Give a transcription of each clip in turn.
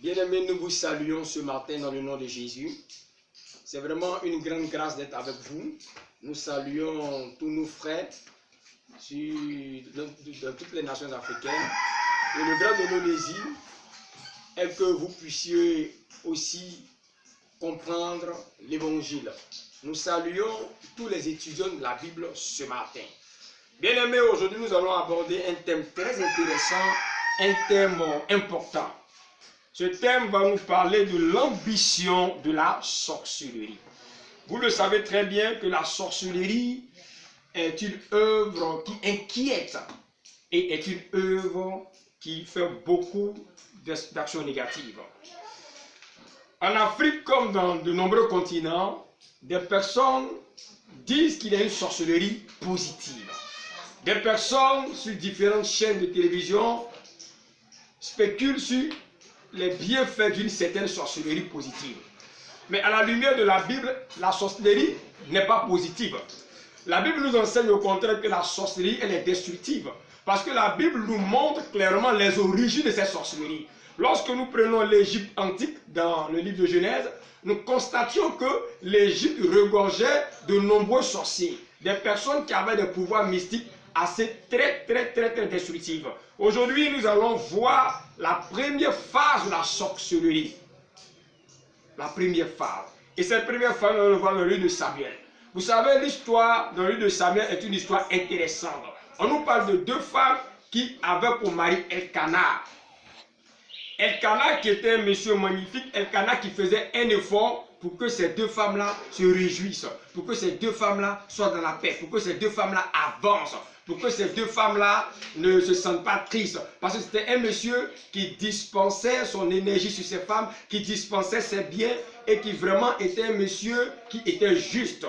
Bien-aimés, nous vous saluons ce matin dans le nom de Jésus. C'est vraiment une grande grâce d'être avec vous. Nous saluons tous nos frères de toutes les nations africaines. Et le grand de nos désirs est que vous puissiez aussi comprendre l'évangile. Nous saluons tous les étudiants de la Bible ce matin. Bien-aimés, aujourd'hui nous allons aborder un thème très intéressant, un thème important. Ce thème va nous parler de l'ambition de la sorcellerie. Vous le savez très bien que la sorcellerie est une œuvre qui inquiète et est une œuvre qui fait beaucoup d'actions négatives. En Afrique comme dans de nombreux continents, des personnes disent qu'il y a une sorcellerie positive. Des personnes sur différentes chaînes de télévision spéculent sur les bienfaits d'une certaine sorcellerie positive. Mais à la lumière de la Bible, la sorcellerie n'est pas positive. La Bible nous enseigne au contraire que la sorcellerie, elle est destructive. Parce que la Bible nous montre clairement les origines de cette sorcellerie. Lorsque nous prenons l'Égypte antique dans le livre de Genèse, nous constations que l'Égypte regorgeait de nombreux sorciers, des personnes qui avaient des pouvoirs mystiques assez très destructifs. Aujourd'hui, nous allons voir la première phase de la sorcellerie. La première phase. Et cette première phase, nous allons voir dans le livre de Samuel. Vous savez, l'histoire dans le livre de Samuel est une histoire intéressante. On nous parle de deux femmes qui avaient pour mari Elkanah. Elkanah qui était un monsieur magnifique, Elkanah qui faisait un effort pour que ces deux femmes-là se réjouissent, pour que ces deux femmes-là soient dans la paix, pour que ces deux femmes-là avancent, pour que ces deux femmes-là ne se sentent pas tristes. Parce que c'était un monsieur qui dispensait son énergie sur ces femmes, qui dispensait ses biens et qui vraiment était un monsieur qui était juste.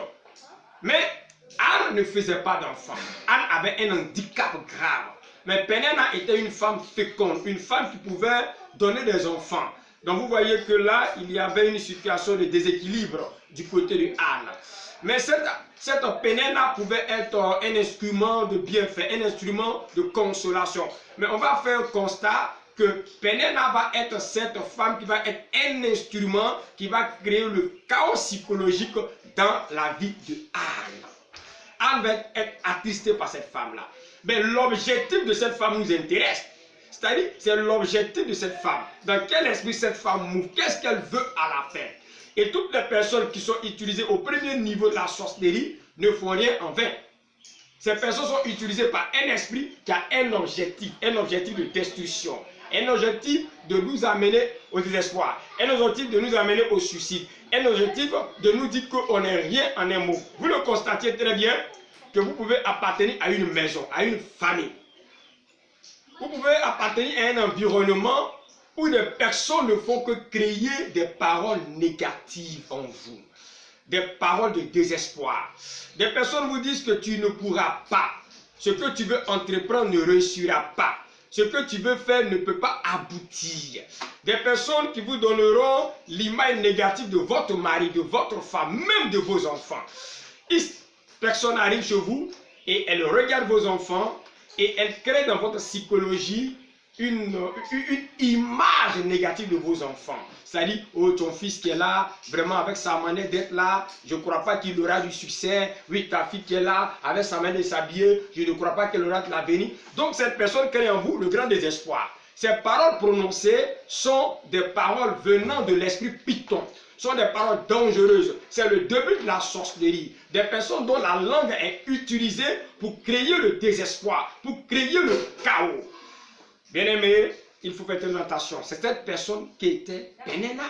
Mais Anne ne faisait pas d'enfant. Anne avait un handicap grave. Mais Pénéna était une femme féconde, une femme qui pouvait donner des enfants. Donc vous voyez que là, il y avait une situation de déséquilibre du côté de Anne. Mais cette Pénéna pouvait être un instrument de bienfait, un instrument de consolation. Mais on va faire un constat que Pénéna va être cette femme qui va être un instrument qui va créer le chaos psychologique dans la vie de Anne. Anne va être attristée par cette femme-là. Mais l'objectif de cette femme nous intéresse. C'est-à-dire, c'est l'objectif de cette femme. Dans quel esprit cette femme mouve? Qu'est-ce qu'elle veut à la fin? Et toutes les personnes qui sont utilisées au premier niveau de la sorcellerie ne font rien en vain. Ces personnes sont utilisées par un esprit qui a un objectif de destruction, un objectif de nous amener au désespoir, un objectif de nous amener au suicide, un objectif de nous dire qu'on n'est rien en un mot. Vous le constatez très bien que vous pouvez appartenir à une maison, à une famille. Vous pouvez appartenir à un environnement où les personnes ne font que créer des paroles négatives en vous. Des paroles de désespoir. Des personnes vous disent que tu ne pourras pas. Ce que tu veux entreprendre ne réussira pas. Ce que tu veux faire ne peut pas aboutir. Des personnes qui vous donneront l'image négative de votre mari, de votre femme, même de vos enfants. Une personne arrive chez vous et elle regarde vos enfants et elle crée dans votre psychologie une image négative de vos enfants. C'est-à-dire, oh, ton fils qui est là, vraiment avec sa manière d'être là, je ne crois pas qu'il aura du succès. Oui, ta fille qui est là, avec sa manière de s'habiller, je ne crois pas qu'elle aura de l'avenir. Donc, cette personne crée en vous le grand désespoir. Ces paroles prononcées sont des paroles venant de l'esprit Python. Sont des paroles dangereuses. C'est le début de la sorcellerie. Des personnes dont la langue est utilisée pour créer le désespoir, pour créer le chaos. Bien aimé, il faut faire attention. C'est cette personne qui était Pénéna.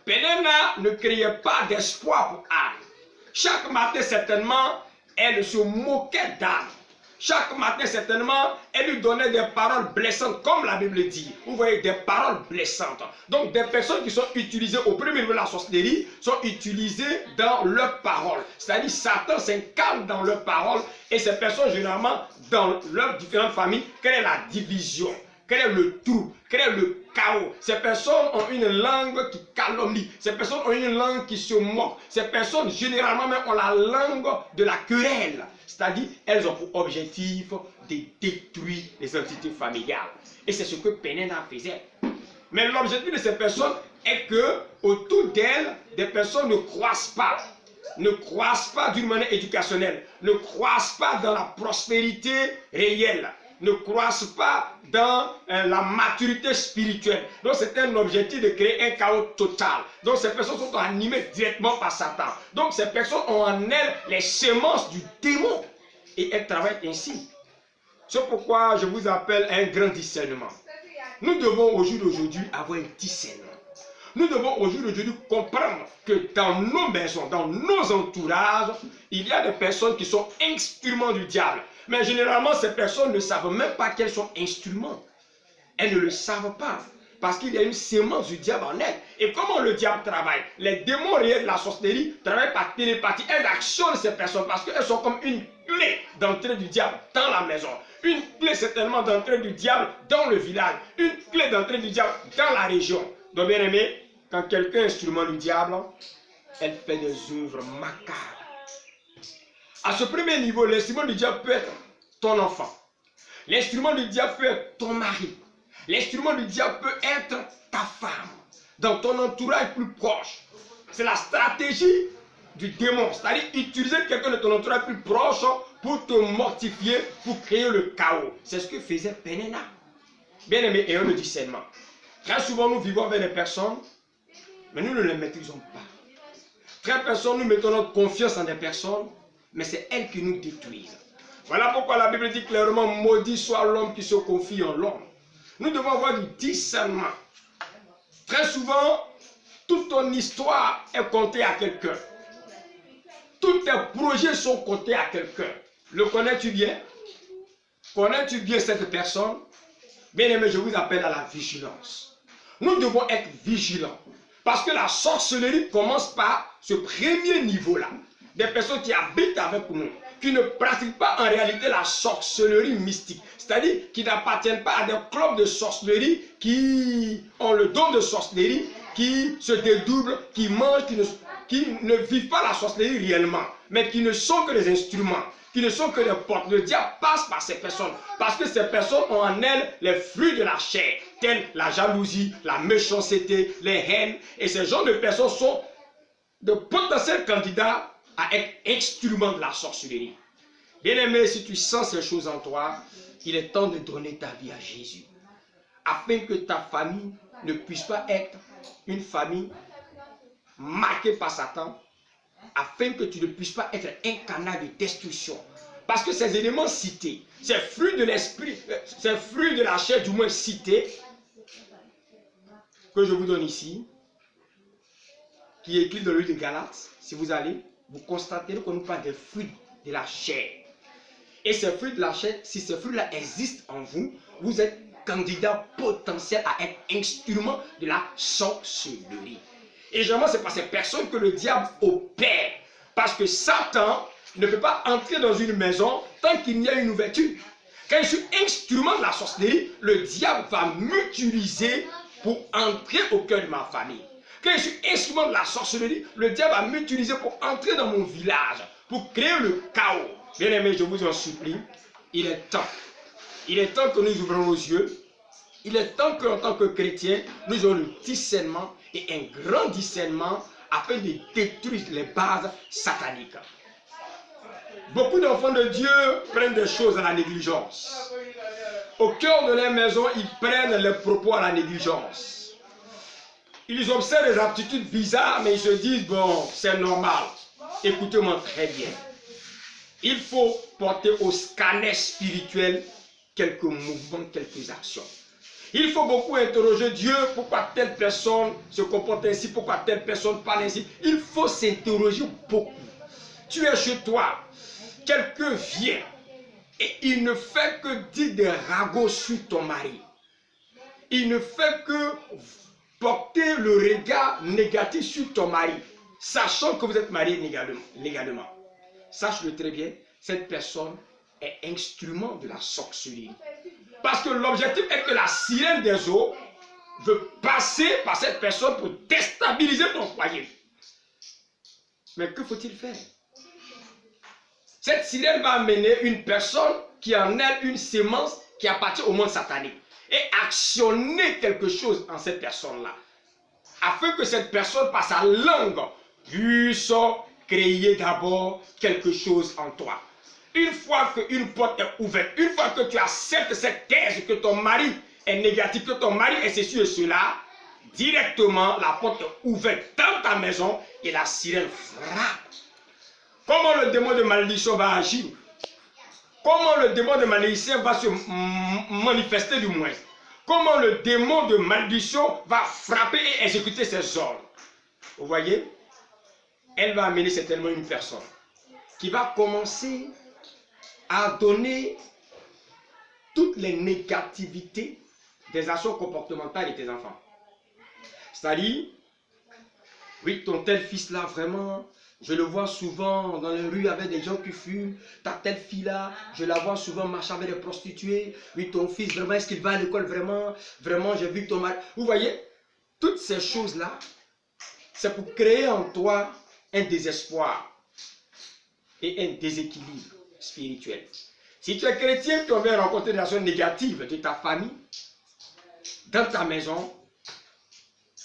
Pénéna ne créait pas d'espoir pour Anne. Chaque matin, certainement, elle se moquait d'Anne. Chaque matin, certainement, elle lui donnait des paroles blessantes, comme la Bible dit. Vous voyez, des paroles blessantes. Donc, des personnes qui sont utilisées au premier niveau de la sorcellerie sont utilisées dans leurs paroles. C'est-à-dire, Satan s'incarne dans leurs paroles et ces personnes, généralement, dans leurs différentes familles, créent la division, créent le trouble, créent le chaos. Ces personnes ont une langue qui calomnie. Ces personnes ont une langue qui se moque. Ces personnes, généralement, même, ont la langue de la querelle. C'est-à-dire, elles ont pour objectif de détruire les entités familiales. Et c'est ce que Pénéna faisait. Mais l'objectif de ces personnes est que autour d'elles, des personnes ne croissent pas d'une manière éducationnelle, ne croissent pas dans la prospérité réelle, ne croissent pas dans la maturité spirituelle. Donc c'est un objectif de créer un chaos total. Donc ces personnes sont animées directement par Satan. Donc ces personnes ont en elles les semences du démon et elles travaillent ainsi. C'est pourquoi je vous appelle à un grand discernement. Nous devons au jour d'aujourd'hui avoir un discernement. Nous devons au jour d'aujourd'hui comprendre que dans nos maisons, dans nos entourages, il y a des personnes qui sont instruments du diable. Mais généralement, ces personnes ne savent même pas qu'elles sont instruments. Elles ne le savent pas. Parce qu'il y a une sémence du diable en elles. Et comment le diable travaille? Les démons réels de la sorcellerie travaillent par télépathie. Elles actionnent ces personnes parce qu'elles sont comme une clé d'entrée du diable dans la maison. Une clé certainement d'entrée du diable dans le village. Une clé d'entrée du diable dans la région. Donc bien aimé, quand quelqu'un est instrument du diable, elle fait des œuvres macabres. À ce premier niveau, l'instrument du diable peut être ton enfant. L'instrument du diable peut être ton mari. L'instrument du diable peut être ta femme. Dans ton entourage plus proche. C'est la stratégie du démon. C'est-à-dire utiliser quelqu'un de ton entourage plus proche pour te mortifier, pour créer le chaos. C'est ce que faisait Pénéna. Bien aimé, ayons le discernement. Très souvent, nous vivons avec des personnes, mais nous ne les maîtrisons pas. Très souvent, nous mettons notre confiance en des personnes, mais c'est elles qui nous détruisent. Voilà pourquoi la Bible dit clairement, maudit soit l'homme qui se confie en l'homme. Nous devons avoir du discernement. Très souvent, toute ton histoire est contée à quelqu'un. Tous tes projets sont comptés à quelqu'un. Le connais-tu bien? Connais-tu bien cette personne? Bien aimé, je vous appelle à la vigilance. Nous devons être vigilants. Parce que la sorcellerie commence par ce premier niveau-là. Des personnes qui habitent avec nous, qui ne pratiquent pas en réalité la sorcellerie mystique. C'est-à-dire qui n'appartiennent pas à des clubs de sorcellerie, qui ont le don de sorcellerie, qui se dédoublent, qui mangent, qui ne vivent pas la sorcellerie réellement, mais qui ne sont que des instruments, qui ne sont que des portes. Le diable passe par ces personnes, parce que ces personnes ont en elles les fruits de la chair, tels la jalousie, la méchanceté, les haines. Et ces genres de personnes sont de potentiels candidats à être instruments de la sorcellerie. Bien-aimé, si tu sens ces choses en toi, il est temps de donner ta vie à Jésus, afin que ta famille ne puisse pas être une famille marquée par Satan, afin que tu ne puisses pas être un canal de destruction. Parce que ces éléments cités, ces fruits de l'esprit, ces fruits de la chair du moins cités, que je vous donne ici, qui est écrit dans le livre de Galates, si vous allez, vous constaterez qu'on nous parle des fruits de la chair. Et ces fruits de la chair, si ces fruits-là existent en vous, vous êtes candidat potentiel à être instrument de la sorcellerie. Et généralement, c'est par ces personnes que le diable opère. Parce que Satan ne peut pas entrer dans une maison tant qu'il n'y a une ouverture. Quand je suis instrument de la sorcellerie, le diable va m'utiliser pour entrer au cœur de ma famille. Quand je suis instrument de la sorcellerie, le diable va m'utiliser pour entrer dans mon village, pour créer le chaos. Bien aimé, je vous en supplie, il est temps. Il est temps que nous ouvrons nos yeux. Il est temps qu'en tant que chrétiens, nous ayons le discernement et un grand discernement afin de détruire les bases sataniques. Beaucoup d'enfants de Dieu prennent des choses à la négligence. Au cœur de leur maison, ils prennent les propos à la négligence. Ils observent des aptitudes bizarres, mais ils se disent, bon, c'est normal. Écoutez-moi très bien. Il faut porter au scanner spirituel quelques mouvements, quelques actions. Il faut beaucoup interroger Dieu, pourquoi telle personne se comporte ainsi, pourquoi telle personne parle ainsi. Il faut s'interroger beaucoup. Tu es chez toi, quelqu'un vient et il ne fait que dire des ragots sur ton mari. Il ne fait que porter le regard négatif sur ton mari, sachant que vous êtes marié légalement. Sache-le très bien, cette personne est instrument de la sorcellerie. Parce que l'objectif est que la sirène des eaux veut passer par cette personne pour déstabiliser ton foyer. Mais que faut-il faire? Cette sirène va amener une personne qui a en elle une sémence qui appartient au monde satanique. et actionner quelque chose en cette personne-là, afin que cette personne, par sa langue, puisse créer d'abord quelque chose en toi. Une fois qu'une porte est ouverte, une fois que tu acceptes cette thèse que ton mari est négatif, que ton mari est ceci et cela, directement la porte est ouverte dans ta maison et la sirène frappe. Comment le démon de malédiction va agir? Comment le démon de malédiction va se manifester du moins? Comment le démon de malédiction va frapper et exécuter ses ordres? Vous voyez? Elle va amener certainement une personne qui va commencer à donner toutes les négativités des actions comportementales de tes enfants. C'est-à-dire, oui, ton tel fils-là, vraiment, je le vois souvent dans les rues avec des gens qui fument. Ta telle fille-là, je la vois souvent marcher avec des prostituées. Oui, ton fils, vraiment, est-ce qu'il va à l'école vraiment? Vraiment, j'ai vu ton mari. Vous voyez, toutes ces choses-là, c'est pour créer en toi un désespoir et un déséquilibre spirituel. Si tu es chrétien, tu viens rencontrer des actions négatives de ta famille, dans ta maison,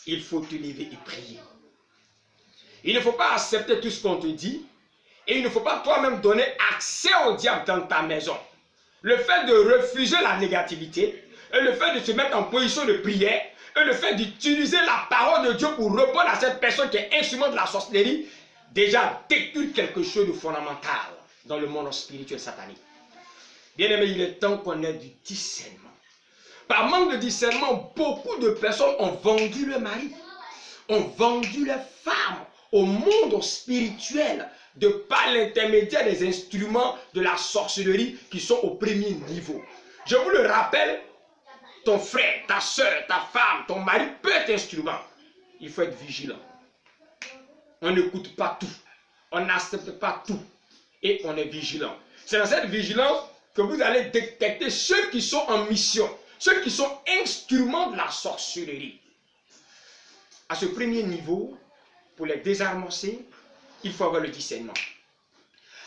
il faut te lever et prier. Il ne faut pas accepter tout ce qu'on te dit et il ne faut pas toi-même donner accès au diable dans ta maison. Le fait de refuser la négativité et le fait de se mettre en position de prière et le fait d'utiliser la parole de Dieu pour répondre à cette personne qui est instrument de la sorcellerie, déjà détruit quelque chose de fondamental dans le monde spirituel satanique. Bien aimé, il est temps qu'on ait du discernement. Par manque de discernement, beaucoup de personnes ont vendu leur mari, ont vendu leurs femmes au monde spirituel de par l'intermédiaire des instruments de la sorcellerie qui sont au premier niveau. Je vous le rappelle, ton frère, ta soeur, ta femme, ton mari peut être instrument. Il faut être vigilant. On n'écoute pas tout. On n'accepte pas tout. Et on est vigilant. C'est dans cette vigilance que vous allez détecter ceux qui sont en mission, ceux qui sont instruments de la sorcellerie. À ce premier niveau, pour les désamorcer, il faut avoir le discernement.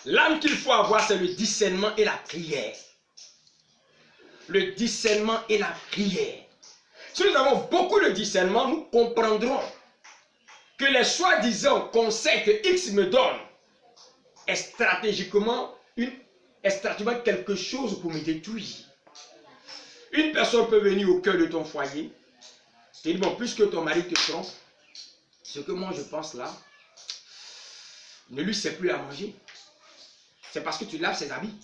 L'âme qu'il faut avoir, c'est le discernement et la prière. Le discernement et la prière. Si nous avons beaucoup de discernement, nous comprendrons que les soi-disant conseils que X me donne est stratégiquement quelque chose pour me détruire. Une personne peut venir au cœur de ton foyer et dire, bon, puisque ton mari te trompe, ce que moi je pense là, ne lui sait plus à manger. C'est parce que tu laves ses habits.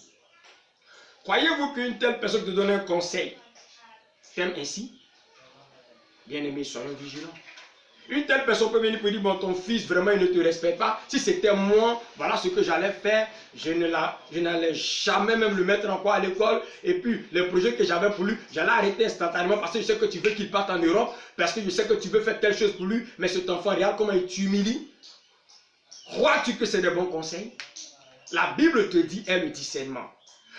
Croyez-vous qu'une telle personne te donne un conseil t'aime ainsi? Bien aimé, soyons vigilants. Une telle personne peut venir pour dire, bon, ton fils, vraiment, il ne te respecte pas. Si c'était moi, voilà ce que j'allais faire. Je n'allais jamais même le mettre encore à l'école. Et puis, les projets que j'avais pour lui, j'allais arrêter instantanément parce que je sais que tu veux qu'il parte en Europe, parce que je sais que tu veux faire telle chose pour lui. Mais cet enfant, regarde comment il t'humilie. Crois-tu que c'est des bons conseils? La Bible te dit, est le discernement.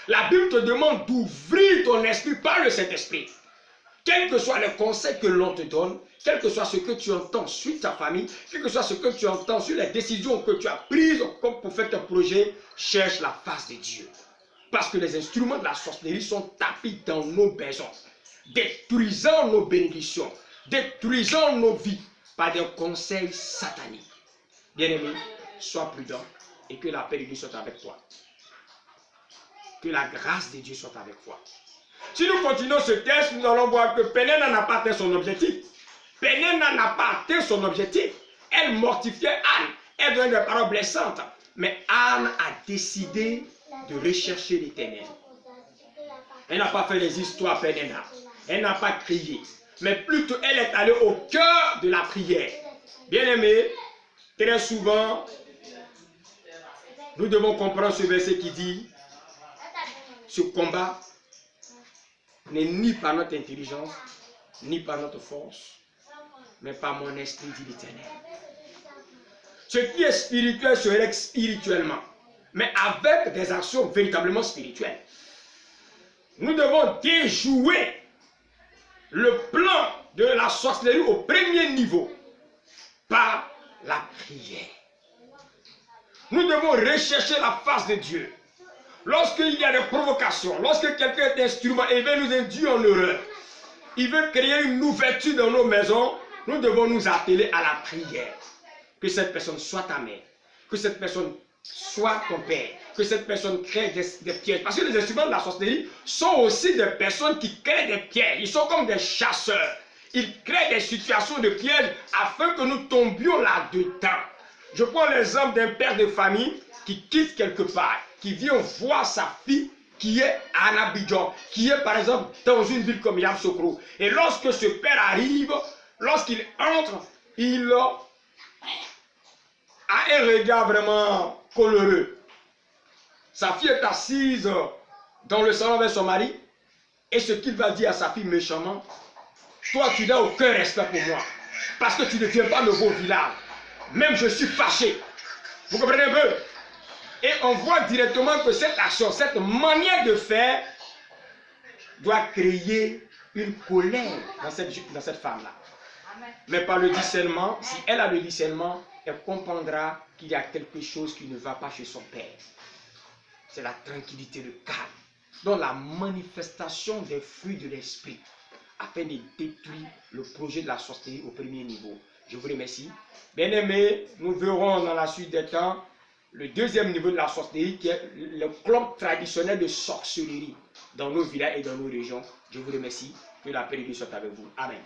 La Bible te demande d'ouvrir ton esprit par le Saint-Esprit. Quels que soient les conseils que l'on te donne, quel que soit ce que tu entends sur ta famille, quel que soit ce que tu entends sur les décisions que tu as prises comme pour faire ton projet, cherche la face de Dieu. Parce que les instruments de la sorcellerie sont tapis dans nos maisons, détruisant nos bénédictions, détruisant nos vies par des conseils sataniques. Bien-aimé, sois prudent et que la paix de Dieu soit avec toi. Que la grâce de Dieu soit avec toi. Si nous continuons ce test, nous allons voir que Pénéna n'a pas atteint son objectif. Pénéna n'a pas atteint son objectif. Elle mortifiait Anne. Elle donnait des paroles blessantes. Mais Anne a décidé de rechercher l'Éternel. Elle n'a pas fait les histoires Pénéna. Elle n'a pas crié. Mais plutôt, elle est allée au cœur de la prière. Bien-aimés, très souvent, nous devons comprendre ce verset qui dit, ce combat n'est ni par notre intelligence, ni par notre force, mais par mon esprit, dit l'Éternel. Ce qui est spirituel se règle spirituellement, mais avec des actions véritablement spirituelles. Nous devons déjouer le plan de la sorcellerie au premier niveau par la prière. Nous devons rechercher la face de Dieu. Lorsqu'il y a des provocations, lorsque quelqu'un est instrument et veut nous induire en erreur, il veut créer une ouverture dans nos maisons, nous devons nous atteler à la prière. Que cette personne soit ta mère, que cette personne soit ton père, que cette personne crée des pièges. Parce que les instruments de la sorcellerie sont aussi des personnes qui créent des pièges. Ils sont comme des chasseurs. Ils créent des situations de pièges afin que nous tombions là-dedans. Je prends l'exemple d'un père de famille qui quitte quelque part, qui vient voir sa fille qui est à Abidjan, qui est par exemple dans une ville comme Yamoussoukro. Et lorsque ce père arrive, lorsqu'il entre, il a un regard vraiment coloreux. Sa fille est assise dans le salon avec son mari, et ce qu'il va dire à sa fille méchamment, toi tu n'as aucun respect pour moi, parce que tu ne viens pas de vos villages. Même je suis fâché. Vous comprenez un peu? Et on voit directement que cette action, cette manière de faire, doit créer une colère dans cette femme-là. Mais par le discernement, si elle a le discernement, elle comprendra qu'il y a quelque chose qui ne va pas chez son père. C'est la tranquillité, le calme. Donc la manifestation des fruits de l'esprit, afin de détruire le projet de la sorcellerie au premier niveau. Je vous remercie. Bien-aimés, nous verrons dans la suite des temps le deuxième niveau de la sorcellerie, qui est le club traditionnel de sorcellerie dans nos villages et dans nos régions. Je vous remercie. Que la paix de Dieu soit avec vous. Amen.